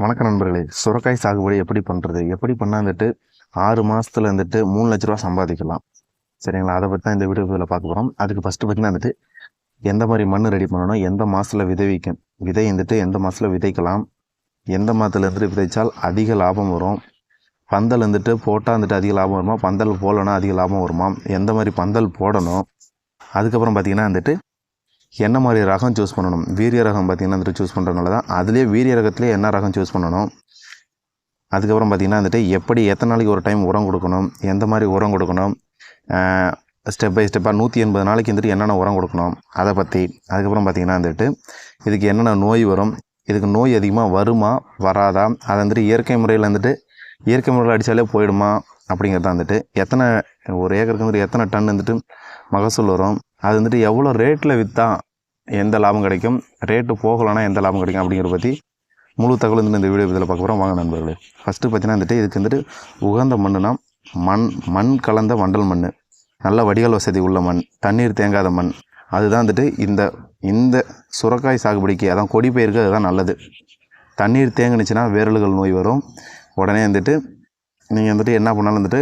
வணக்கம் நண்பர்களே. சுரக்காய் சாகுபடி எப்படி பண்ணுறது, எப்படி பண்ணால் வந்துட்டு 6 மாதத்தில் வந்துட்டு 3 லட்ச ரூபா சம்பாதிக்கலாம். சரிங்களா? அதை பற்றி தான் இந்த வீடியோவில் பார்க்க போகிறோம். அதுக்கு ஃபஸ்ட்டு பார்த்தீங்கன்னா வந்துட்டு எந்த மாதிரி மண் ரெடி பண்ணணும், எந்த மாதத்தில் விதை வந்துட்டு எந்த மாதத்தில் விதைக்கலாம், எந்த மாதத்தில் வந்துட்டு விதைச்சால் அதிக லாபம் வரும், பந்தல் வந்துட்டு போட்டால் வந்துட்டு அதிக லாபம் வருமா, பந்தல் போடலைன்னா அதிக லாபம் வருமா, எந்த மாதிரி பந்தல் போடணும், அதுக்கப்புறம் பார்த்திங்கன்னா வந்துட்டு என்ன மாதிரி ரகம் சூஸ் பண்ணணும். வீரிய ரகம் பார்த்திங்கன்னா வந்துட்டு சூஸ் பண்ணுறதுனால தான் அதுலேயே வீரிய ரகத்துலேயே என்ன ரகம் சூஸ் பண்ணணும். அதுக்கப்புறம் பார்த்திங்கன்னா வந்துட்டு எத்தனை நாளைக்கு ஒரு டைம் உரம் கொடுக்கணும், எந்த மாதிரி உரம் கொடுக்கணும், ஸ்டெப் பை ஸ்டெப்பாக 180 நாளைக்கு வந்துட்டு என்னென்ன உரம் கொடுக்கணும் அதை பற்றி. அதுக்கப்புறம் பார்த்திங்கன்னா வந்துட்டு இதுக்கு என்னென்ன நோய் வரும், இதுக்கு நோய் அதிகமாக வருமா வராதா, அதை வந்துட்டு இயற்கை முறையில் அடித்தாலே போயிடுமா அப்படிங்கிறது வந்துட்டு எத்தனை ஒரு ஏக்கருக்கு வந்துட்டு எத்தனை டன் வந்துட்டு மகசூல் வரும், அது வந்துட்டு எவ்வளோ ரேட்டில் விற்றா எந்த லாபம் கிடைக்கும், ரேட்டு போகலைன்னா எந்த லாபம் கிடைக்கும் அப்படிங்கிறத பற்றி முழு தகவல் வந்துட்டு இந்த வீடியோ இதில் பார்க்க போகிறோம். வாங்க நண்பர்களே. ஃபஸ்ட்டு பார்த்தீங்கன்னா வந்துட்டு இதுக்கு வந்துட்டு உகந்த மண்ணுனா மண் கலந்த வண்டல் மண், நல்ல வடிகால் வசதி உள்ள மண், தண்ணீர் தேங்காத மண். அதுதான் வந்துட்டு இந்த சுரக்காய் சாகுபடிக்கு, அதான் கொடி பயிருக்கு அதுதான் நல்லது. தண்ணீர் தேங்குனுச்சுன்னா வேரல்கள் நோய் வரும். உடனே வந்துட்டு நீங்கள் வந்துட்டு என்ன பண்ணாலும் வந்துட்டு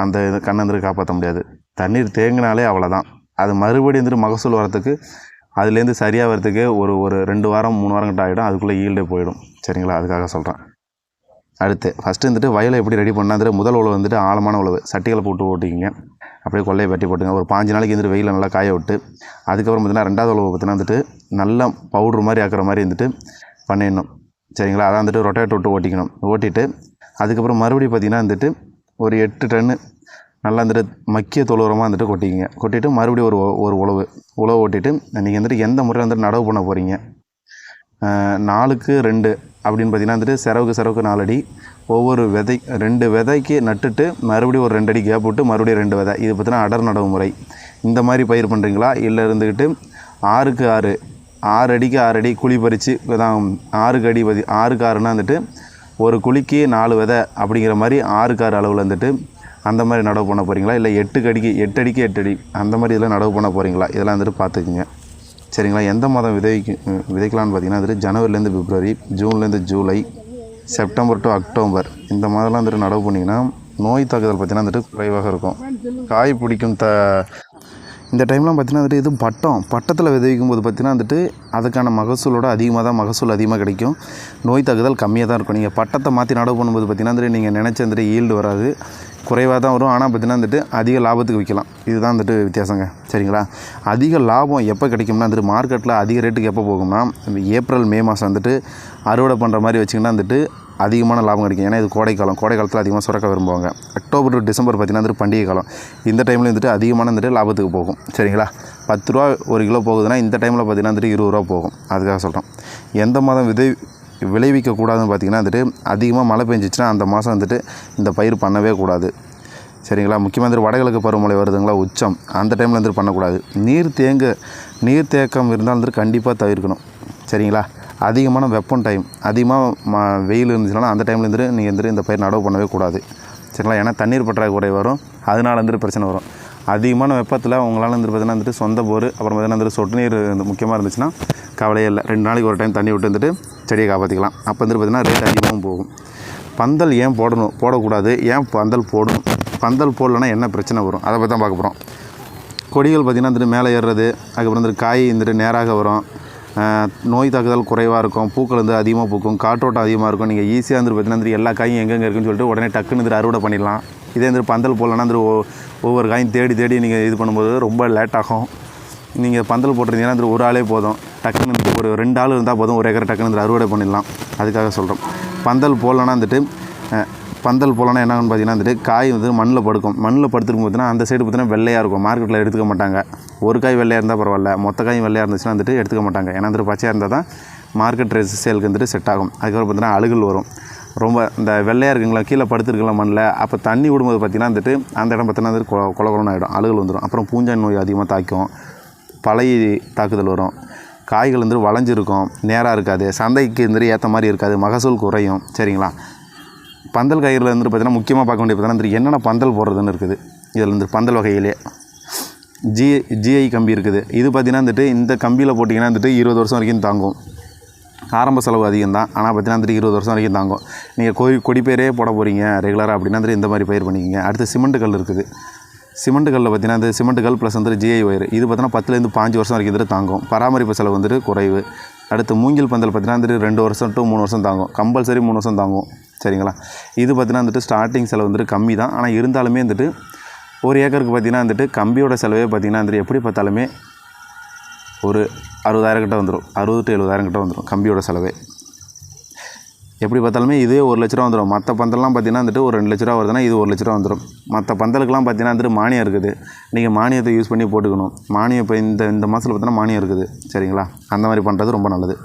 அந்த கண்ணை வந்துட்டு காப்பாற்ற முடியாது. தண்ணீர் தேங்கினாலே அவ்வளோதான். அது மறுபடியும் வந்துட்டு மகசூல் வரத்துக்கு, அதுலேருந்து சரியாக வரத்துக்கு ஒரு 2 வாரம் 3 வாரம் கிட்ட ஆகிடும். அதுக்குள்ளே ஈல்டே போயிடும். சரிங்களா? அதுக்காக சொல்கிறேன். அடுத்து ஃபஸ்ட்டு வந்துட்டு வயலை எப்படி ரெடி பண்ணால் வந்துட்டு முதல் உழவு வந்துட்டு ஆழமான உழவு, சட்டிகளை போட்டு ஓட்டிக்கிங்க. அப்படியே கொள்ளையை வெட்டி போட்டுங்க. ஒரு 5 நாளைக்கு வந்துட்டு வெயிலில் நல்லா காய விட்டு, அதுக்கப்புறம் பார்த்திங்கன்னா 2வது உழவு பார்த்திங்கன்னா வந்துட்டு நல்லா பவுட்ரு மாதிரி ஆக்கிற மாதிரி வந்துட்டு பண்ணிடணும். சரிங்களா? அதான் வந்துட்டு ரொட்டேட் விட்டு ஓட்டிட்டு அதுக்கப்புறம் மறுபடியும் பார்த்திங்கன்னா வந்துட்டு ஒரு 8 டன்னு நல்லா வந்துட்டு மக்கிய தொழு உரமாக வந்துட்டு கொட்டிட்டு மறுபடியும் ஒரு உழவு ஓட்டிட்டு நீங்கள் வந்துட்டு எந்த முறையில் வந்துட்டு நடவு பண்ண போகிறீங்க, 4க்கு 2 அப்படின்னு பார்த்தீங்கன்னா வந்துட்டு செரவுக்கு 4 அடி, ஒவ்வொரு 2 விதைக்கு நட்டுட்டு மறுபடியும் ஒரு 2 அடி கேப் விட்டு மறுபடியும் 2 விதை. இது பார்த்தீங்கன்னா அடர் நடவு முறை. இந்த மாதிரி பயிர் பண்ணுறீங்களா, இல்லை இருந்துக்கிட்டு 6க்கு 6 அடிக்கு 6 அடி குழி பறித்து தான் 6க்கு 6னா வந்துட்டு ஒரு குழிக்கு 4 விதை அப்படிங்கிற மாதிரி 6க்கு 6 அளவில் வந்துட்டு அந்த மாதிரி நடவு பண்ண போகிறீங்களா, இல்லை 8 அடிக்கு 8 அடி அந்த மாதிரி இதெல்லாம் நடவு பண்ண போகிறீங்களா, இதெல்லாம் வந்துட்டு பார்த்துக்குங்க. சரிங்களா? எந்த மாதம் விதைக்கலான்னு பார்த்தீங்கன்னா வந்துட்டு ஜனவரிலேருந்து பிப்ரவரி, ஜூன்லேருந்து ஜூலை, செப்டம்பர் டு அக்டோபர் இந்த மாதம்லாம் வந்துட்டு நடவு பண்ணிங்கன்னா நோய் தாக்குதல் பார்த்திங்கன்னா வந்துட்டு குறைவாக இருக்கும். காய் பிடிக்கும் இந்த டைம்லாம் பார்த்திங்கன்னா வந்துட்டு இது பட்டத்தில் விதைக்கும் போது பார்த்திங்கன்னா வந்துட்டு அதுக்கான மகசூலோட மகசூல் அதிகமாக கிடைக்கும். நோய் தாக்குதல் கம்மியாக தான் இருக்கும். நீங்கள் பட்டத்தை மாற்றி நடவு பண்ணும்போது பார்த்திங்கன்னா வந்துட்டு நீங்கள் நினச்ச வந்துட்டு ஈல்டு வராது, குறைவாக தான் வரும். ஆனால் பார்த்திங்கன்னா வந்துட்டு அதிக லாபத்துக்கு விற்கலாம். இதுதான் வந்துட்டு வித்தியாசங்க. சரிங்களா? அதிக லாபம் எப்போ கிடைக்கும்னா வந்துட்டு மார்க்கெட்டில் அதிக ரேட்டுக்கு எப்போ போகும்னா ஏப்ரல் மே மாதம் வந்துட்டு அறுவடை பண்ணுற மாதிரி வச்சிங்கன்னா வந்துட்டு அதிகமான லாபம் கிடைக்கும். ஏன்னா இது கோடை காலத்தில் அதிகமாக சுரக்க விரும்புவாங்க. அக்டோபர் டு டிசம்பர் பார்த்திங்கன்னா வந்துட்டு பண்டிகை காலம். இந்த டைமில் வந்துட்டு அதிகமான வந்துட்டு லாபத்துக்கு போகும். சரிங்களா? 10 ரூபா ஒரு கிலோ போகுதுன்னா இந்த டைமில் பார்த்திங்கன்னா வந்துட்டு 20 ரூபா போகும். அதுக்காக சொல்கிறோம். எந்த மாதம் விளைவிக்கக்கூடாதுன்னு பார்த்திங்கன்னா வந்துட்டு அதிகமாக மழை பெஞ்சிச்சுன்னா அந்த மாதம் வந்துட்டு இந்த பயிர் பண்ணவே கூடாது. சரிங்களா? முக்கியமாக வந்துட்டு வடகிழக்கு பருவமழை வருதுங்களா, உச்சம், அந்த டைமில் வந்துட்டு பண்ணக்கூடாது. நீர் தேக்கம் இருந்தால் வந்துட்டு கண்டிப்பாக தவிர்க்கணும். சரிங்களா? அதிகமான வெப்பம் டைம், அதிகமாக வெயில் இருந்துச்சுன்னா அந்த டைமில் வந்துட்டு நீங்கள் வந்துட்டு இந்த பயிர் நடவு பண்ணவே கூடாது. சரிங்களா? ஏன்னா தண்ணீர் பற்றாக்குறை வரும், அதனால் வந்துட்டு பிரச்சனை வரும். அதிகமான வெப்பத்தில் உங்களால் வந்துட்டு பார்த்திங்கன்னா வந்துட்டு சொந்த போர், அப்புறம் பார்த்திங்கன்னா வந்துட்டு சொட்டு நீர் முக்கியமாக இருந்துச்சுன்னா கவலையே இல்லை. 2 நாளைக்கு ஒரு டைம் தண்ணி விட்டு வந்துட்டு செடியை காப்பாற்றிக்கலாம். அப்போ வந்துட்டு பார்த்திங்கன்னா ரேட் அதிகமாகவும் போகும். பந்தல் ஏன் போடக்கூடாது, ஏன் பந்தல் போடணும், பந்தல் போடலைன்னா என்ன பிரச்சனை வரும், அதை பற்றி தான் பார்க்க போகிறோம். கொடிகள் பார்த்திங்கன்னா வந்துட்டு மேலே ஏறுறது, அதுக்கப்புறம் வந்துட்டு காய் வந்துட்டு நேராக வரும், நோய் தாக்குதல் குறைவாக இருக்கும், பூக்கள் வந்து அதிகமாக பூக்கும், காற்றோட்டம் அதிகமாக இருக்கும். நீங்கள் ஈஸியாக வந்துட்டு பார்த்திங்கன்னா வந்துட்டு எல்லா காயும் எங்கெங்கே இருக்குன்னு சொல்லிட்டு உடனே டக்குன்னு வந்துட்டு அறுவடை பண்ணிடலாம். இதே வந்துட்டு பந்தல் போடலன்னா வந்துட்டு ஒவ்வொரு காயும் தேடி நீங்கள் இது பண்ணும்போது ரொம்ப லேட் ஆகும். நீங்கள் பந்தல் போட்டிருந்தீங்கன்னா வந்துட்டு ஒரு ஆளே போதும், டக்குன்னு வந்துட்டு ஒரு 2 ஆள் இருந்தால் போதும், ஒரு ஏக்கரை டக்குன்னு வந்துட்டு அறுவடை பண்ணிடலாம். அதுக்காக சொல்கிறோம். பந்தல் போடலன்னா என்னன்னு பார்த்தீங்கன்னா வந்துட்டு காய் வந்து மண்ணில் படுத்துருக்கும் பார்த்தீங்கன்னா அந்த சைடு பார்த்தீங்கன்னா வெள்ளையாக இருக்கும். மார்க்கெட்டில் எடுத்துக்க மாட்டாங்க. ஒரு காய் வெள்ளையாக இருந்தால் பரவாயில்ல, மொத்த காயும் வெள்ளையாக இருந்துச்சுன்னா வந்துட்டு எடுத்துக்க மாட்டாங்க. ஏன்னா வந்துட்டு பச்சையாக இருந்தால் தான் மார்க்கெட் சேலுக்கு வந்துட்டு செட் ஆகும். அதுக்கப்புறம் பார்த்தீங்கன்னா அழுகல் வரும். ரொம்ப இந்த வெள்ளையாக இருக்குங்களா, கீழே படுத்துருக்கலாம் மண்ணில், அப்போ தண்ணி விடும்போது பார்த்திங்கன்னா வந்துட்டு அந்த இடம் பார்த்தீங்கன்னா வந்துட்டு கொலன்னு ஆகிடும், அழுகல் வந்துடும். அப்புறம் பூஞ்சான் நோய் அதிகமாக தாக்கும், பழைய தாக்குதல் வரும், காய்கள் வந்துட்டு வளைஞ்சிருக்கும், நேராக இருக்காது, சந்தைக்கு வந்துட்டு ஏற்ற மாதிரி இருக்காது, மகசூல் குறையும். சரிங்களா? பந்தல் காய்களில் வந்துட்டு பார்த்திங்கன்னா முக்கியமாக பார்க்க வேண்டிய பார்த்தீங்கன்னா என்னென்ன பந்தல் போடுறதுன்னு இருக்குது. இதில் வந்து பந்தல் வகையிலே ஜிஐ கம்பி இருக்குது. இது பார்த்திங்கன்னா வந்துட்டு இந்த கம்பியில் போட்டிங்கன்னா வந்துட்டு 20 வருஷம் வரைக்கும் தாங்கும். ஆரம்ப செலவு அதிகம் தான். ஆனால் பார்த்தீங்கன்னா வந்துட்டு 20 வருஷம் வரைக்கும் தாங்கும். நீங்கள் கொடி பயிரே போட போகிறீங்க ரெகுலராக அப்படின்னா வந்துட்டு இந்த மாதிரி பயிர் பண்ணிக்கிங்க. அடுத்து சிமெண்ட் கல் இருக்குது. சிமெண்ட் கல்லில் பார்த்தீங்கன்னா அந்த சிமெண்ட் கல் ப்ளஸ் வந்துட்டு ஜிஐ ஒயர் இது பார்த்தீங்கன்னா 10லேருந்து 5 வருஷம் வரைக்கும் வந்துட்டு தாங்கும். பராமரிப்பு செலவு வந்துட்டு குறைவு. அடுத்து மூங்கில் பந்தல் பார்த்தீங்கன்னா வந்துட்டு 2 வருஷம் to 3 வருஷம் தாங்கும். கம்பல்சரி 3 வருஷம் தாங்கும். சரிங்களா? இது பார்த்தீங்கன்னா வந்துட்டு ஸ்டார்டிங் செலவு வந்துட்டு கம்மி தான். ஆனால் இருந்தாலுமே வந்துட்டு 1 ஏக்கருக்கு பார்த்தீங்கன்னா வந்துட்டு கம்பியோட செலவே பார்த்தீங்கன்னா வந்துட்டு எப்படி பார்த்தாலுமே ஒரு 60,000 கிட்ட வந்துடும். 60 to 70,000 கிட்ட வந்துடும் கம்பியோட செலவே. எப்படி பார்த்தாலுமே இதே 1 லட்ச ரூபா வந்துடும். மற்ற பந்தல்லாம் பார்த்தீங்கன்னா வந்துட்டு ஒரு 2 லட்ச ரூபா வருதுன்னா இது 1 லட்ச ரூபா வந்துடும். மற்ற பந்தலுக்கெல்லாம் பார்த்தீங்கன்னா வந்துட்டு மானியம் இருக்குது. நீங்கள் மானியத்தை யூஸ் பண்ணி போட்டுக்கணும். மானியம் இப்போ இந்த மாதத்தில் பார்த்தீங்கன்னா மானியம் இருக்குது. சரிங்களா? அந்த மாதிரி பண்ணுறது ரொம்ப நல்லது.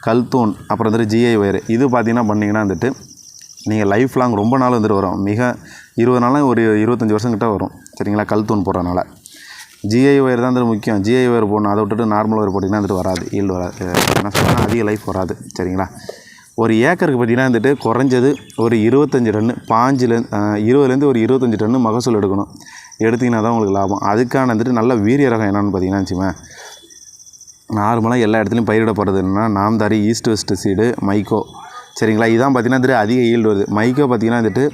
கல் தூண் அப்புறம் வந்துட்டு ஜிஐ ஒயர் இது பார்த்தீங்கன்னா பண்ணிங்கன்னா வந்துட்டு நீங்கள் லைஃப் லாங் ரொம்ப நாள் வந்துட்டு வரும். மிக 20 நாளாக ஒரு 25 வருஷம் கிட்ட வரும். சரிங்களா? கல் தூண் போடுறதுனால ஜிஐ ஒயர் தான் வந்துட்டு முக்கியம். ஜிஐ ஒயர் போடணும். அதை விட்டுட்டு நார்மல் ஒயர் போட்டிங்கன்னா வந்துட்டு வராது. ஈல்டு வராது. என்ன சொல்கிறேன்னா அதிக லைஃப் வராது. சரிங்களா? 1 ஏக்கருக்கு பார்த்தீங்கன்னா வந்துட்டு குறைஞ்சது ஒரு 25 டன்னு 20லேருந்து ஒரு 25 டன்னு மகசூல் எடுக்கணும். எடுத்திங்கன்னா தான் உங்களுக்கு லாபம். அதுக்கான வந்துட்டு நல்ல வீரிய ரகம் என்னென்னு பார்த்தீங்கன்னா வச்சுக்கோங்க, நார்மலாக எல்லா இடத்துலையும் பயிரிடப்படுறது என்னென்னா நாம்தாரி, ஈஸ்ட் வெஸ்ட் சீடு, மைக்கோ. சரிங்களா? இதான் பார்த்தீங்கன்னா வந்துட்டு அதிக ஈல்டு வருது. மைக்கோ பார்த்தீங்கன்னா வந்துட்டு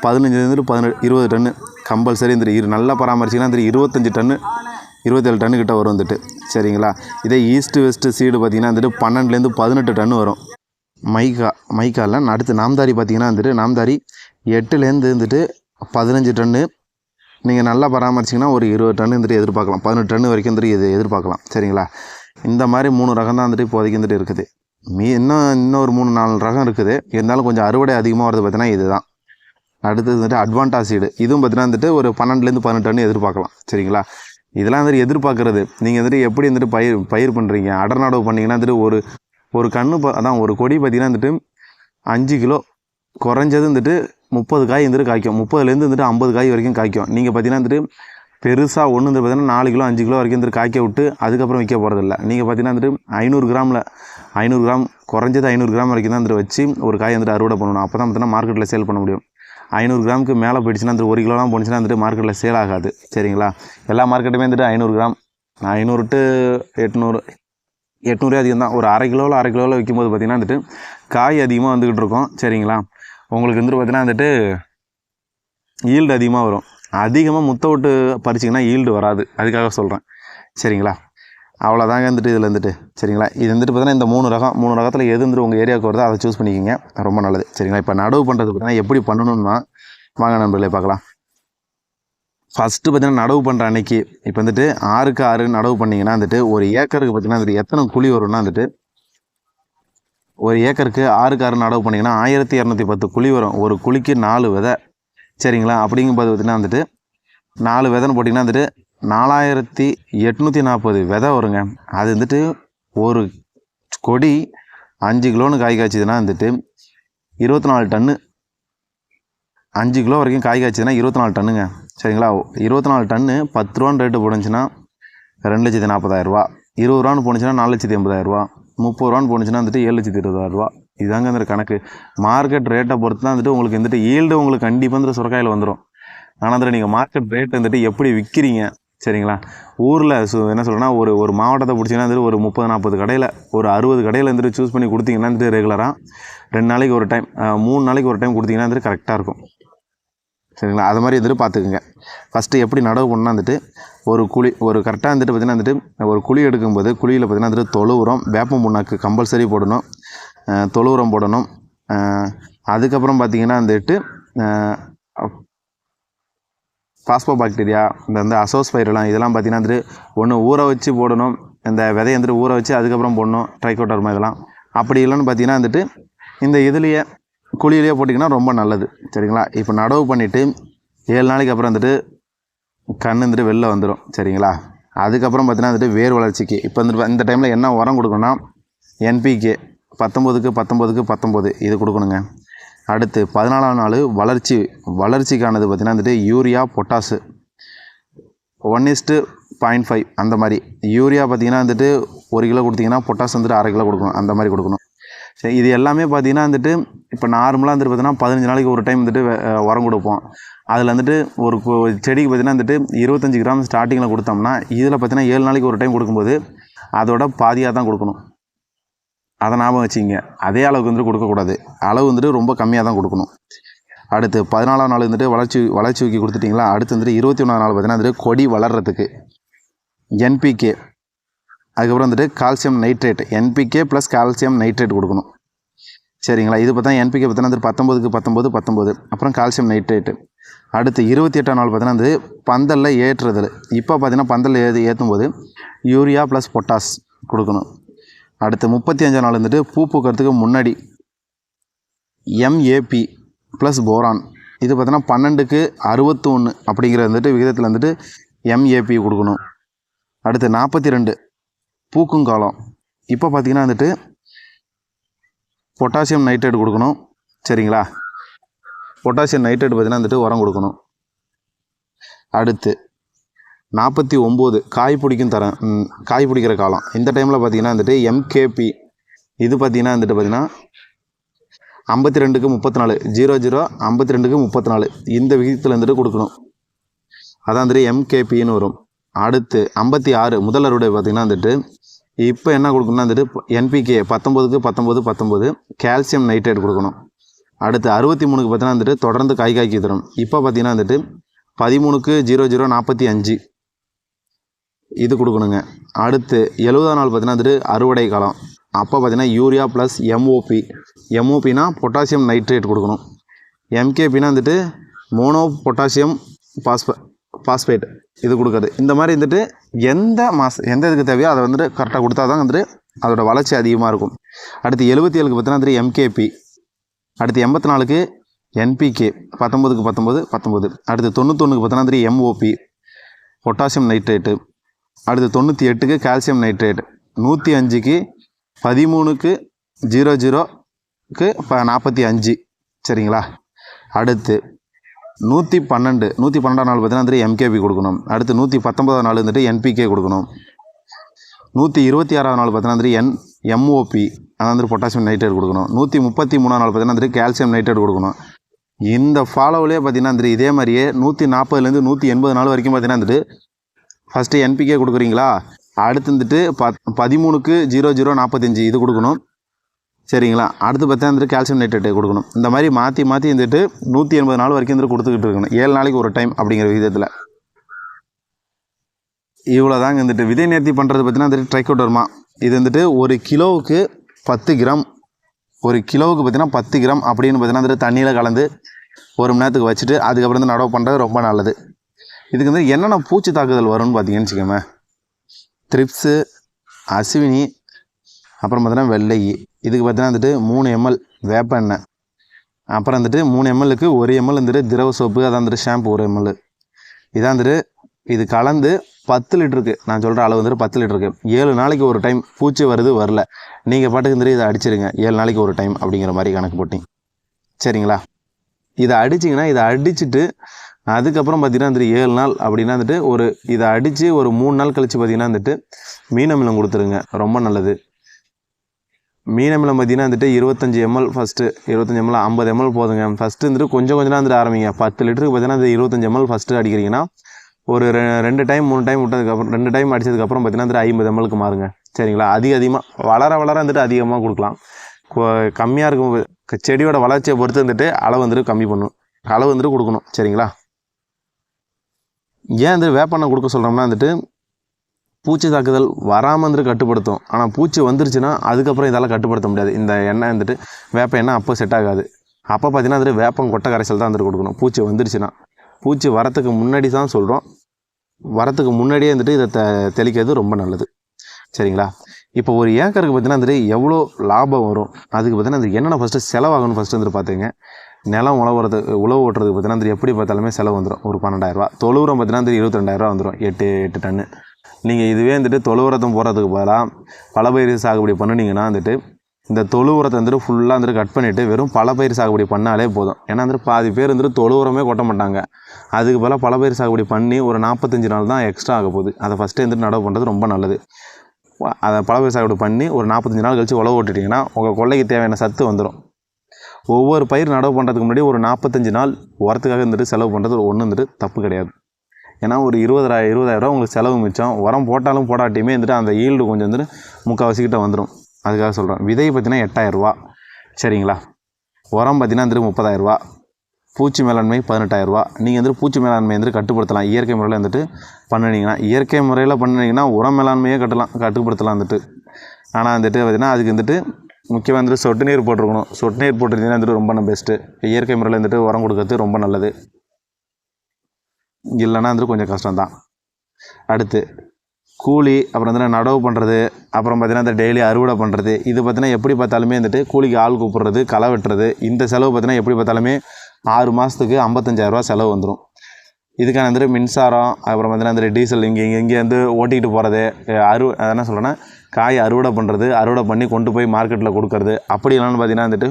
15லேருந்து 20 டன்னு கம்பல்சரி வந்துட்டு நல்லா பராமரிச்சிங்கன்னா வந்துட்டு 25 டன்னு 27 டன்னு கிட்ட வரும் வந்துட்டு. சரிங்களா? இதே ஈஸ்ட் வெஸ்ட் சீடு பார்த்தீங்கன்னா வந்துட்டு 12லேருந்து 18 டன்னு வரும். மைக்காவில் அடுத்து நாம்தாரி பார்த்தீங்கன்னா வந்துட்டு நாம்தாரி 8லேருந்து வந்துட்டு 15 டன்னு நீங்கள் நல்லா பராமரிச்சிங்கன்னா ஒரு 20 டன்னு வந்துட்டு எதிர்பார்க்கலாம். 18 டன்னு வரைக்கும் வந்துட்டு எதிர்பார்க்கலாம். சரிங்களா? இந்த மாதிரி 3 ரகம் தான் வந்துட்டு இப்போதைக்கு வந்துட்டு இருக்குது. இன்னொரு 3-4 ரகம் இருக்குது. இருந்தாலும் கொஞ்சம் அறுவடை அதிகமாக வருது பார்த்தீங்கன்னா இதுதான். அடுத்தது வந்துட்டு அட்வான்டா சீடு. இதுவும் பார்த்தீங்கன்னா வந்துட்டு ஒரு 12லேருந்து 18 டன்னு எதிர்பார்க்கலாம். சரிங்களா? இதெல்லாம் வந்துட்டு எதிர்பார்க்குறது. நீங்கள் வந்துட்டு எப்படி வந்துட்டு பயிர் பண்ணுறீங்க, அடர் நடவு பண்ணிங்கன்னா வந்துட்டு ஒரு கன்று அதான் ஒரு கொடி பார்த்தீங்கன்னா வந்துட்டு 5 கிலோ குறைஞ்சது வந்துட்டு 30 காய் வந்துட்டு காய்க்கும். 30லேருந்து வந்துட்டு 50 காய் வரைக்கும் காய்க்கும். நீங்கள் பார்த்தீங்கன்னா வந்துட்டு பெருசாக ஒன்று வந்து பார்த்தீங்கன்னா 4 கிலோ 5 கிலோ வரைக்கும் வந்துட்டு காய்க்க விட்டு அதுக்கப்புறம் விற்க போகிறதில்ல. நீங்கள் பார்த்தீங்கன்னா வந்துட்டு 500 கிராம் குறைஞ்சது 500 கிராம் வரைக்கும் தான் வந்துட்டு வச்சு ஒரு காய் வந்துட்டு அறுவடை பண்ணணும். அப்போ தான் பார்த்தீங்கன்னா மார்க்கெட்டில் சேல் பண்ண முடியும். 500 கிராமுக்கு மேலே போயிடுச்சுன்னா வந்துட்டு 1 கிலோலாம் போணுச்சுன்னா வந்துட்டு மார்க்கெட்டில் சேல் ஆகாது. சரிங்களா? எல்லா மார்க்கெட்டுமே வந்துட்டு 500 கிராம் 500 to 800 அதிகம் தான். ஒரு அரை கிலோவில் விற்கும்போது பார்த்திங்கன்னா வந்துட்டு காய் அதிகமாக வந்துக்கிட்டு இருக்கும். சரிங்களா? உங்களுக்கு வந்துட்டு பார்த்திங்கன்னா வந்துட்டு ஈல்டு அதிகமாக வரும். அதிகமாக முட்டை விட்டு பறிச்சிங்கன்னா ஈல்டு வராது. அதுக்காக சொல்கிறேன். சரிங்களா? அவ்வளோதாங்க வந்துட்டு இதில் வந்துட்டு. சரிங்களா? இது வந்துட்டு பார்த்தீங்கன்னா இந்த 3 ரகத்தில் எது வந்துட்டு உங்கள் ஏரியாவுக்கு வருதோ அதை சூஸ் பண்ணிக்கிங்க. ரொம்ப நல்லது. சரிங்களா? இப்போ நடவு பண்ணுறது பார்த்தீங்கன்னா எப்படி பண்ணணும்னா வாங்க நண்பர்களே பார்க்கலாம். ஃபஸ்ட்டு பார்த்தீங்கன்னா நடவு பண்ணுற அன்னைக்கு இப்போ வந்துட்டு 6க்கு 6 நடவு பண்ணிங்கன்னா வந்துட்டு 1 ஏக்கருக்கு பார்த்தீங்கன்னா வந்துட்டு எத்தனை குழி வரும்னா வந்துட்டு 1 ஏக்கருக்கு 6க்கு 6 நடவு பண்ணிங்கன்னா 1210 குழி வரும். ஒரு குழிக்கு 4 விதை. சரிங்களா? அப்படிங்கும்போது பார்த்தீங்கன்னா வந்துட்டு 4 விதைன்னு போட்டிங்கன்னா வந்துட்டு 4840 விதை வருங்க. அது வந்துட்டு ஒரு கொடி 5 கிலோன்னு காய் காய்ச்சிதுன்னா வந்துட்டு 24 டன்னு 5 கிலோ வரைக்கும் காய் காய்ச்சிதுன்னா 24 டன்னுங்க. சரிங்களா? 24 டன்னு 10 ரூபான்னு ரேட்டு போணுச்சுன்னா 2,40,000 20 ரூபான்னு போணுச்சுன்னா 4,80,000 30 ரூபான்னு போணுச்சுன்னா வந்துட்டு 7,20,000 இதாங்க அந்த கணக்கு. மார்க்கெட் ரேட்டை பொறுத்து தான் வந்துட்டு உங்களுக்கு வந்துட்டு ஈல்டு உங்களுக்கு கண்டிப்பாக வந்துட்டு சுரக்காயில் வந்துடும். ஆனால் அதில் நீங்கள் மார்க்கெட் ரேட் வந்துட்டு எப்படி விற்கிறீங்க. சரிங்களா? ஊரில் என்ன சொல்கிறேன்னா ஒரு மாவட்டத்தை பிடிச்சிங்கன்னா வந்துட்டு ஒரு 30-40 கடையில் ஒரு 60 கடையில் வந்துட்டு சூஸ் பண்ணி கொடுத்தீங்கன்னா வந்துட்டு ரெகுலராக 2 நாளைக்கு ஒரு டைம் 3 நாளைக்கு ஒரு டைம் கொடுத்தீங்கன்னா வந்துட்டு கரெக்டாக இருக்கும். சரிங்களா? அது மாதிரி வந்துட்டு பார்த்துக்குங்க. ஃபஸ்ட்டு எப்படி நடவு பண்ணால் வந்துட்டு ஒரு கரெக்டாக வந்துட்டு பார்த்திங்கன்னா வந்துட்டு ஒரு குழி எடுக்கும்போது குழியில் பார்த்திங்கன்னா வந்துட்டு தொழு உரம், வேப்பம் புண்ணாக்கு கம்பல்சரி போடணும். தொழு உரம் போடணும். அதுக்கப்புறம் பார்த்திங்கன்னா வந்துட்டு பாஸ்போபாக்டீரியா இந்த அசோஸ்பைரலாம் இதெல்லாம் பார்த்திங்கன்னா வந்துட்டு ஒன்று ஊற வச்சு போடணும். இந்த விதையை வந்துட்டு ஊற வச்சு அதுக்கப்புறம் போடணும். ட்ரைகோடர்மா இதெல்லாம். அப்படி இல்லைன்னு பார்த்திங்கன்னா வந்துட்டு இந்த இதுலேயே குழியிலேயே போட்டிங்கன்னா ரொம்ப நல்லது. சரிங்களா? இப்போ நடவு பண்ணிவிட்டு 7 நாளைக்கு அப்புறம் வந்துட்டு கண் வந்துட்டு வெளில வந்துடும். சரிங்களா? அதுக்கப்புறம் பார்த்தீங்கன்னா வந்துட்டு வேர் வளர்ச்சிக்கு இப்போ வந்துட்டு இந்த டைமில் என்ன உரம் கொடுக்கணும்னா NPK 19 இது கொடுக்கணுங்க. அடுத்து 14ஆம் நாள் வளர்ச்சிக்கானது பார்த்திங்கன்னா வந்துட்டு யூரியா, பொட்டாசு 1:0.5 அந்த மாதிரி. யூரியா பார்த்திங்கன்னா வந்துட்டு 1 கிலோ கொடுத்திங்கன்னா பொட்டாசு வந்துட்டு 1/2 கிலோ கொடுக்கணும். அந்த மாதிரி கொடுக்கணும். சரி, இது எல்லாமே பார்த்திங்கன்னா வந்துட்டு இப்போ நார்மலாக வந்துட்டு பார்த்திங்கன்னா 15 நாளைக்கு ஒரு டைம் வந்துட்டு உரம் கொடுப்போம். அதில் வந்துட்டு ஒரு செடிக்கு பார்த்திங்கன்னா வந்துட்டு 25 கிராம் ஸ்டார்டிங்கில் கொடுத்தோம்னா இதில் பார்த்திங்கன்னா 7 நாளைக்கு ஒரு டைம் கொடுக்கும்போது அதோட பாதியாக தான் கொடுக்கணும். அதை ஞாபகம் வச்சுங்க. அதே அளவுக்கு வந்துட்டு கொடுக்கக்கூடாது. அளவு வந்துட்டு ரொம்ப கம்மியாக தான் கொடுக்கணும். அடுத்து 14ஆம் நாள் வந்துட்டு வளர்ச்சி ஊக்கி கொடுத்துட்டிங்களா. அடுத்து வந்துட்டு 21ஆம் நாள் பார்த்தீங்கன்னா வந்துட்டு கொடி வளர்கிறதுக்கு என்பிகே, அதுக்கப்புறம் வந்துட்டு calcium nitrate, NPK plus calcium nitrate கொடுக்கணும். சரிங்களா. இது பார்த்தா என்பிகே பார்த்தீங்கன்னா வந்துட்டு 19 அப்புறம் கால்சியம் நைட்ரேட்டு. அடுத்து 28ஆம் நாள் பார்த்தீங்கன்னா வந்து பந்தலில் ஏற்றுறது. இப்போ பார்த்தீங்கன்னா பந்தலில் ஏற்றும் போது யூரியா ப்ளஸ் பொட்டாஸ் கொடுக்கணும். அடுத்து 35ஆம் நாள் வந்துட்டு பூ பூக்கிறதுக்கு முன்னாடி எம்ஏபி ப்ளஸ் போரான். இது பார்த்தீங்கன்னா 12க்கு 61 அப்படிங்கிற வந்துட்டு விகிதத்தில் வந்துட்டு எம்ஏபி கொடுக்கணும். அடுத்து 42 பூக்கும் காலம். இப்போ பார்த்தீங்கன்னா வந்துட்டு பொட்டாசியம் நைட்ரேட் கொடுக்கணும். சரிங்களா. பொட்டாசியம் நைட்ரேட் பார்த்தீங்கன்னா வந்துட்டு உரம் கொடுக்கணும். அடுத்து 49 காய் பிடிக்கிற காலம். இந்த டைமில் பார்த்தீங்கன்னா வந்துட்டு எம்கேபி. இது பார்த்தீங்கன்னா வந்துட்டு பார்த்தீங்கன்னா 52க்கு 34 00 52க்கு 34 இந்த விகிதத்தில் வந்துட்டு கொடுக்கணும். அதான் வந்துட்டு எம்கேபின்னு வரும். அடுத்து 56 முதல் அறுவடை பார்த்திங்கன்னா வந்துட்டு இப்போ என்ன கொடுக்கணும்னா வந்துட்டு என்பிகே 19க்கு 19 கால்சியம் நைட்ரேட் கொடுக்கணும். அடுத்து 63க்கு பார்த்தீங்கன்னா வந்துட்டு தொடர்ந்து காய்க்கு தரும். இப்போ பார்த்தீங்கன்னா வந்துட்டு 13க்கு 00 45 இது கொடுக்கணுங்க. அடுத்து 70ஆம் நாள் பார்த்தீங்கன்னா வந்துட்டு அறுவடை காலம். அப்போ பார்த்தீங்கன்னா யூரியா ப்ளஸ் எம்ஓபினா பொட்டாசியம் நைட்ரேட் கொடுக்கணும். எம்கேபினா வந்துட்டு மோனோ பொட்டாசியம் பாஸ்பேட் இது கொடுக்குறது. இந்த மாதிரி வந்துட்டு எந்த இதுக்கு தேவையோ அதை வந்துட்டு கரெக்டாக கொடுத்தா தான் வந்துட்டு அதோட வளர்ச்சி அதிகமாக இருக்கும். அடுத்து 77க்கு பார்த்தீங்கன்னா வந்துட்டு எம்கேபி. அடுத்து 84க்கு என்பிகே 19க்கு 19. அடுத்து 91க்கு பார்த்தீங்கன்னா வந்துட்டு எம்ஓபி பொட்டாசியம் நைட்ரேட்டு. அடுத்து 98க்கு கால்சியம் நைட்ரேட். 105க்கு 13க்கு 00க்கு 45 சரிங்களா. அடுத்து 112ஆம் நாள் பார்த்தீங்கன்னா வந்துட்டு எம்கேபி கொடுக்கணும். அடுத்து 119ஆம் நாள் வந்துட்டு என்பிகே கொடுக்கணும். 126ஆம் நாள் பார்த்தீங்கன்னா வந்துட்டு எம்ஓபி அதான் வந்துட்டு பொட்டாசியம் நைட்ரேட் கொடுக்கணும். 133ஆம் நாள் பார்த்தீங்கன்னா வந்துட்டு கால்சியம் நைட்ரேட் கொடுக்கணும். இந்த ஃபாலோவிலே பார்த்தீங்கன்னா வந்துட்டு இதே மாதிரியே 140லேருந்து 180 நாள் வரைக்கும் பார்த்தீங்கன்னா வந்துட்டு ஃபஸ்ட்டு என்பிகே கொடுக்குறீங்களா. அடுத்து வந்துட்டு 13க்கு 00 45 இது கொடுக்கணும். சரிங்களா. அடுத்து பார்த்தா வந்துட்டு கால்சியம் நைட்ரேட் கொடுக்கணும். இந்த மாதிரி மாற்றி வந்துட்டு 180 நாள் வரைக்கும் வந்துட்டு கொடுத்துக்கிட்டு இருக்கணும். 7 நாளைக்கு ஒரு டைம் அப்படிங்கிற விதத்தில். இவ்வளோ தாங்க வந்துட்டு விதை நேர்த்தி பண்ணுறது பார்த்தீங்கன்னா வந்துட்டு ட்ரைகோடர்மா. இது வந்துட்டு ஒரு கிலோவுக்கு 10 கிராம், ஒரு கிலோவுக்கு பார்த்தீங்கன்னா 10 கிராம் அப்படின்னு பார்த்தீங்கன்னா வந்துட்டு தண்ணியில் கலந்து 1 மணி நேரத்துக்கு வச்சுட்டு அதுக்கப்புறம் வந்து நடவு பண்ணுறது ரொம்ப நல்லது. இதுக்கு வந்து என்னென்ன பூச்சி தாக்குதல் வரும்னு பார்த்தீங்கன்னு வச்சுக்கோங்க. த்ரிப்ஸு, அஸ்வினி, அப்புறம் பார்த்தீங்கன்னா வெள்ளை. இதுக்கு பார்த்தீங்கன்னா வந்துட்டு 3 ml வேப்ப எண்ணெய், அப்புறம் வந்துட்டு 3 mlக்கு 1 ml வந்துட்டு திரவ சோப்பு, அதான் வந்துட்டு ஷாம்பு 1 ml. இதான் வந்துட்டு இது கலந்து 10 லிட்டருக்கு நான் சொல்கிற அளவு வந்துட்டு 10 லிட்டருக்கு 7 நாளைக்கு ஒரு டைம். பூச்சி வருது வரல நீங்கள் பாட்டுக்கு வந்துட்டு இதை அடிச்சிருங்க. 7 நாளைக்கு ஒரு டைம் அப்படிங்கிற மாதிரி கணக்கு போட்டிங்க. சரிங்களா. இதை அடிச்சிங்கன்னா இதை அடிச்சுட்டு அதுக்கப்புறம் பார்த்தீங்கன்னா வந்துட்டு 7 நாள் அப்படின்னா வந்துட்டு இதை அடித்து ஒரு 3 நாள் கழித்து பார்த்தீங்கன்னா வந்துட்டு மீன் அமிலம் கொடுத்துருங்க. ரொம்ப நல்லது. மீன் அமிலம் பார்த்தீங்கன்னா வந்துட்டு 25 ml ஃபஸ்ட்டு 25 ml 50 ml போதுங்க. ஃபஸ்ட்டு வந்துட்டு கொஞ்சம் வந்துட்டு ஆரம்பிங்க. 10 லிட்டருக்கு பார்த்தீங்கன்னா அந்த 25 ml ஃபஸ்ட்டு அடிக்கிறீங்கன்னா ஒரு 2 டைம் 3 டைம் விட்டதுக்கப்புறம் 2 டைம் அடித்ததுக்கப்புறம் பார்த்தீங்கன்னா வந்துட்டு 50 mlக்கு மாறுங்க. சரிங்களா. அதிகமாக வளர வந்துட்டு அதிகமாக கொடுக்கலாம். கம்மியாக இருக்கும் செடியோட வளர்ச்சியை பொறுத்து வந்துட்டு அளவு வந்துட்டு கம்மி பண்ணும். அளவு வந்துட்டு கொடுக்கணும். சரிங்களா. ஏன் வந்துட்டு வேப்பெண்ணெய் கொடுக்க சொல்கிறோம்னா வந்துட்டு பூச்சி தாக்குதல் வராமல் வந்துட்டு கட்டுப்படுத்தும். ஆனால் பூச்சி வந்துருச்சுன்னா அதுக்கப்புறம் இதெல்லாம் கட்டுப்படுத்த முடியாது. இந்த எண்ணெய் வந்துட்டு வேப்ப எண்ணெய் அப்போ செட் ஆகாது. அப்போ பார்த்தீங்கன்னா வந்துட்டு வேப்பம் கொட்டை கரைசல் தான் வந்துட்டு கொடுக்கணும். பூச்சி வந்துருச்சுன்னா பூச்சி வரத்துக்கு முன்னாடி தான் சொல்கிறோம். வரத்துக்கு முன்னாடியே வந்துட்டு இதை தெளிக்கிறது ரொம்ப நல்லது. சரிங்களா. இப்போ ஒரு ஏக்கருக்கு பார்த்தீங்கன்னா வந்துட்டு எவ்வளோ லாபம் வரும் அதுக்கு பார்த்தீங்கன்னா அது என்னென்ன ஃபஸ்ட்டு செலவாகணும் ஃபஸ்ட்டு வந்துட்டு பார்த்துங்க. நிலம் உழவு ஓட்டுறதுக்கு பார்த்தீங்கன்னா வந்துட்டு எப்படி பார்த்தாலுமே செலவு வந்துடும். ஒரு 12,000 தொழு உரம் பார்த்தீங்கன்னா வந்துட்டு 22,000 வந்துடும். 8 டன்னு. நீங்கள் இதுவே வந்துட்டு தொழு உரத்தும் போகிறதுக்கு பதிலாக பலப்பயிர் சாகுபடி பண்ணினீங்கன்னா வந்துட்டு இந்த தொழு உரத்தை வந்துட்டு ஃபுல்லாக வந்துட்டு கட் பண்ணிவிட்டு வெறும் பலப்பயிர் சாகுபடி பண்ணாலே போதும். ஏன்னா வந்துட்டு பாதி பேர் வந்துட்டு தொழு உரமே கொட்ட மாட்டாங்க. அதுக்கு பதிலாக பலப்பயிர் சாகுபடி பண்ணி ஒரு 45 நாள் தான் எக்ஸ்ட்ரா ஆக போகுது. அதை ஃபஸ்ட்டு வந்துட்டு நடவு பண்ணுறது ரொம்ப நல்லது. அதை பலப்பயிர் சாகுபடி பண்ணி ஒரு 45 நாள் கழித்து உழவு ஓட்டிட்டிங்கன்னா உங்கள் கொள்ளைக்கு தேவையான சத்து வந்துடும். ஒவ்வொரு பயிர் நடவு பண்ணுறதுக்கு முன்னாடி ஒரு 45 நாள் உரத்துக்காக வந்துட்டு செலவு பண்ணுறது ஒன்றும் வந்துட்டு தப்பு கிடையாது. ஏன்னா ஒரு 20,000 உங்களுக்கு செலவு மிச்சம். உரம் போட்டாலும் போடாட்டியுமே வந்துட்டு அந்த ஈல்டு கொஞ்சம் வந்துட்டு முக்கால்வாசிக்கிட்ட வந்துடும். அதுக்காக சொல்கிறேன். விதை பார்த்தீங்கன்னா 8000 ரூபா, சரிங்களா. உரம் பார்த்தீங்கன்னா வந்துட்டு 30,000 ரூபா. பூச்சி மேலாண்மை 18,000 ரூபா. நீங்கள் வந்துட்டு பூச்சி மேலாண்மை வந்துட்டு கட்டுப்படுத்தலாம். இயற்கை முறையில் வந்துட்டு பண்ணினீங்கன்னா, இயற்கை முறையில் பண்ணினீங்கன்னா உரம் மேலாண்மையே கட்டுப்படுத்தலாம் வந்துட்டு. ஆனால் வந்துட்டு பார்த்தீங்கன்னா அதுக்கு வந்துட்டு முக்கியமாக வந்துட்டு சொட்டு நீர் போட்டிருக்கணும். சொட்டு நீர் போட்டிருந்தீங்கன்னா வந்துட்டு ரொம்ப பெஸ்ட்டு. இயற்கை முறையில் வந்துட்டு உரம் கொடுக்கறது ரொம்ப நல்லது. இல்லைன்னா வந்துட்டு கொஞ்சம் கஷ்டம்தான். அடுத்து கூலி, அப்புறம் வந்துட்டு நடவு பண்ணுறது, அப்புறம் பார்த்தீங்கன்னா இந்த டெய்லி அறுவடை பண்ணுறது, இது பார்த்தீங்கன்னா எப்படி பார்த்தாலுமே வந்துட்டு கூலிக்கு ஆள் கூப்பிட்றது, களை வெட்டுறது, இந்த செலவு பார்த்தீங்கன்னா எப்படி பார்த்தாலுமே 6 மாதத்துக்கு 55,000 ரூபா செலவு வந்துடும். இதுக்கான வந்துட்டு மின்சாரம், அப்புறம் பார்த்தீங்கன்னா வந்துட்டு டீசல், இங்கே வந்து ஓட்டிகிட்டு போகிறது, என்ன சொல்கிறேன்னா காய் அறுவடை பண்ணுறது, அறுவடை பண்ணி கொண்டு போய் மார்க்கெட்டில் கொடுக்கறது, அப்படி இல்லைன்னு பார்த்தீங்கன்னா வந்துட்டு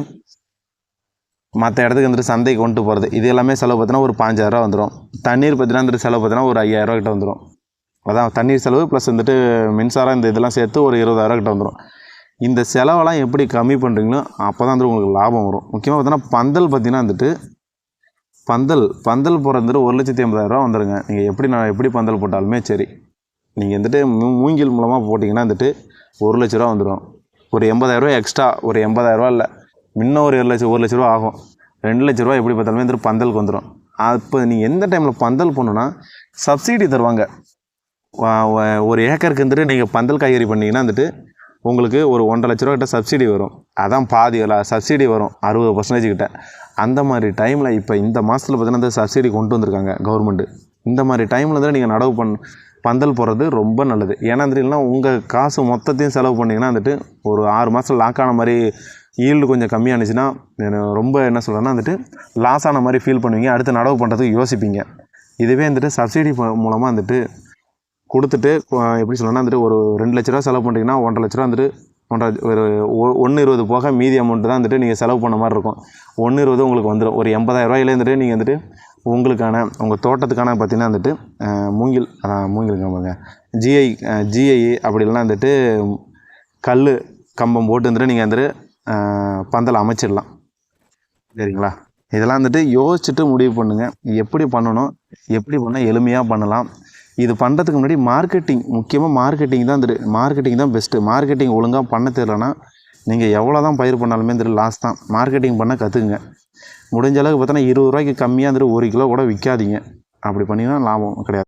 மற்ற இடத்துக்கு வந்துட்டு சந்தைக்கு கொண்டு போகிறது, இது எல்லாமே செலவு பார்த்தீங்கன்னா ஒரு 5,000 ரூபா வந்துடும். தண்ணீர் பார்த்தீங்கன்னா வந்துட்டு செலவு பார்த்தீங்கன்னா ஒரு 5,000 ரூபா கிட்ட வந்துடும். அதான் தண்ணீர் செலவு ப்ளஸ் வந்துட்டு மின்சாரம், இந்த இதெல்லாம் சேர்த்து ஒரு 20,000 கிட்ட வந்துடும். இந்த செலவெல்லாம் எப்படி கம்மி பண்ணுறீங்களோ அப்போ தான் வந்துட்டு உங்களுக்கு லாபம் வரும். முக்கியமாக பார்த்தீங்கன்னா பந்தல் பார்த்தீங்கன்னா வந்துட்டு பந்தல் போடுறது வந்துட்டு 1,80,000 ரூபா வந்துடுங்க. நீங்கள் நான் எப்படி பந்தல் போட்டாலுமே சரி, நீங்கள் வந்துட்டு மூங்கில் மூலமாக போட்டிங்கன்னா வந்துட்டு 1,00,000 ரூபா வந்துடும். ஒரு 80,000 ரூபா எக்ஸ்ட்ரா, ஒரு 80,000 ரூபா இல்லை, இன்னும் ஒரு 1,00,000 ரூபா ஆகும். 2,00,000 ரூபா எப்படி பார்த்தாலுமே வந்துட்டு பந்தலுக்கு வந்துடும். அப்போ நீங்கள் எந்த டைமில் பந்தல் போடணுன்னா சப்சிடி தருவாங்க. ஒரு ஏக்கருக்கு வந்துட்டு நீங்கள் பந்தல் காய்கறி பண்ணிங்கன்னா வந்துட்டு உங்களுக்கு ஒரு 1,50,000 ரூபா கிட்ட சப்சிடி வரும். அதான் பாதி சப்சிடி வரும் 60% கிட்ட. அந்த மாதிரி டைமில் இப்போ இந்த மாதத்தில் பார்த்தீங்கன்னா இந்த சப்சிடி கொண்டு வந்திருக்காங்க கவர்மெண்ட்டு. இந்த மாதிரி டைமில் தான் நீங்கள் நடவு பந்தல் போடுறது ரொம்ப நல்லது. ஏன்னா இல்லைன்னா உங்கள் காசு மொத்தத்தையும் செலவு பண்ணிங்கன்னா வந்துட்டு ஒரு 6 மாதம் லாக் ஆன மாதிரி, ஈல்டு கொஞ்சம் கம்மியானுச்சுன்னா ரொம்ப என்ன சொல்கிறேன்னா வந்துட்டு லாஸ் ஆன மாதிரி ஃபீல் பண்ணுவீங்க. அடுத்து நடவு பண்ணுறதுக்கு யோசிப்பீங்க. இதுவே வந்துட்டு சப்சிடி மூலமாக வந்துட்டு கொடுத்துட்டு எப்படி சொல்லணும்னா வந்துட்டு ஒரு 2,00,000 ரூபா செலவு பண்ணுறீங்கன்னா 1,50,000 ரூபா வந்துட்டு ஒரு 1,20,000 போக மீதி அமௌண்ட்டு தான் வந்துட்டு நீங்கள் செலவு பண்ண மாதிரி இருக்கும். 1,20,000 உங்களுக்கு வந்துடும். ஒரு 80,000 ரூபாயிலே வந்துட்டு நீங்கள் வந்துட்டு உங்கள் தோட்டத்துக்கான பார்த்தீங்கன்னா வந்துட்டு மூங்கிலுங்க ஜிஐ அப்படி இல்லைனா வந்துட்டு கல் கம்பம் போட்டு வந்துட்டு நீங்கள் வந்துட்டு பந்தல் அமைச்சிடலாம், சரிங்களா. இதெல்லாம் வந்துட்டு யோசிச்சுட்டு முடிவு பண்ணுங்கள். எப்படி பண்ணணும், எப்படி பண்ணால் எளிமையாக பண்ணலாம். இது பண்ணுறதுக்கு முன்னாடி முக்கியமாக மார்க்கெட்டிங் தான் பெஸ்ட்டு. மார்க்கெட்டிங் ஒழுங்காக பண்ண தெரியலனா நீங்கள் எவ்வளோ தான் பயிர் பண்ணாலுமே வந்துட்டு லாஸ் தான். மார்க்கெட்டிங் பண்ண கற்றுக்குங்க. முடிஞ்ச அளவுக்கு பார்த்தோன்னா 20 ரூபாய்க்கு கம்மியாக வந்துட்டு 1 கிலோ கூட விற்காதீங்க. அப்படி பண்ணிங்கன்னா லாபம் கிடையாது.